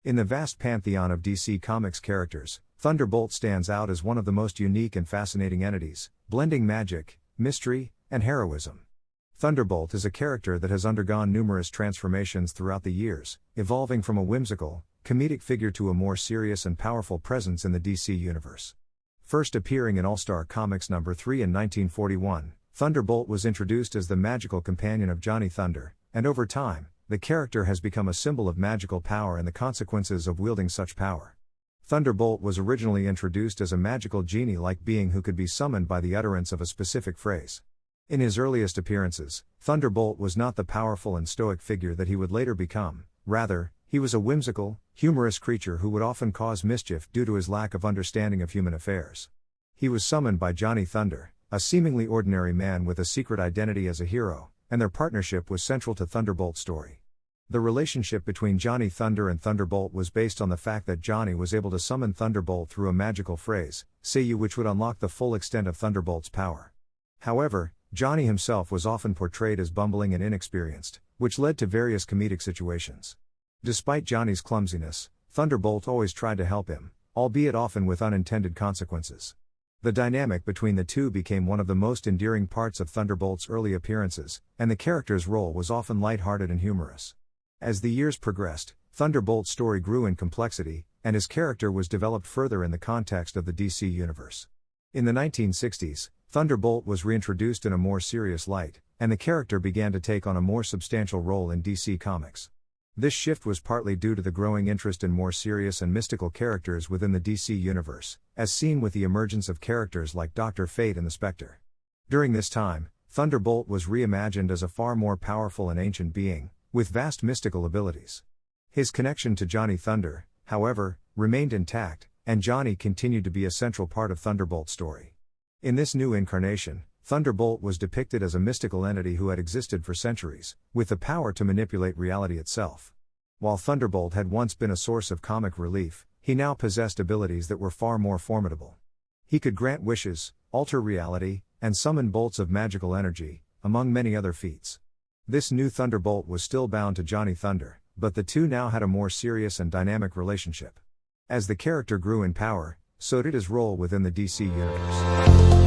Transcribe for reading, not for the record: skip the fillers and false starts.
In the vast pantheon of DC Comics characters, Thunderbolt stands out as one of the most unique and fascinating entities, blending magic, mystery, and heroism. Thunderbolt is a character that has undergone numerous transformations throughout the years, evolving from a whimsical, comedic figure to a more serious and powerful presence in the DC universe. First appearing in All-Star Comics number 3 in 1941, Thunderbolt was introduced as the magical companion of Johnny Thunder, and over time, the character has become a symbol of magical power and the consequences of wielding such power. Thunderbolt was originally introduced as a magical genie-like being who could be summoned by the utterance of a specific phrase. In his earliest appearances, Thunderbolt was not the powerful and stoic figure that he would later become. Rather, he was a whimsical, humorous creature who would often cause mischief due to his lack of understanding of human affairs. He was summoned by Johnny Thunder, a seemingly ordinary man with a secret identity as a hero, and their partnership was central to Thunderbolt's story. The relationship between Johnny Thunder and Thunderbolt was based on the fact that Johnny was able to summon Thunderbolt through a magical phrase, "Say you," which would unlock the full extent of Thunderbolt's power. However, Johnny himself was often portrayed as bumbling and inexperienced, which led to various comedic situations. Despite Johnny's clumsiness, Thunderbolt always tried to help him, albeit often with unintended consequences. The dynamic between the two became one of the most endearing parts of Thunderbolt's early appearances, and the character's role was often lighthearted and humorous. As the years progressed, Thunderbolt's story grew in complexity, and his character was developed further in the context of the DC universe. In the 1960s, Thunderbolt was reintroduced in a more serious light, and the character began to take on a more substantial role in DC Comics. This shift was partly due to the growing interest in more serious and mystical characters within the DC universe, as seen with the emergence of characters like Dr. Fate and the Spectre. During this time, Thunderbolt was reimagined as a far more powerful and ancient being, with vast mystical abilities. His connection to Johnny Thunder, however, remained intact, and Johnny continued to be a central part of Thunderbolt's story. In this new incarnation, Thunderbolt was depicted as a mystical entity who had existed for centuries, with the power to manipulate reality itself. While Thunderbolt had once been a source of comic relief, he now possessed abilities that were far more formidable. He could grant wishes, alter reality, and summon bolts of magical energy, among many other feats. This new Thunderbolt was still bound to Johnny Thunder, but the two now had a more serious and dynamic relationship. As the character grew in power, so did his role within the DC universe.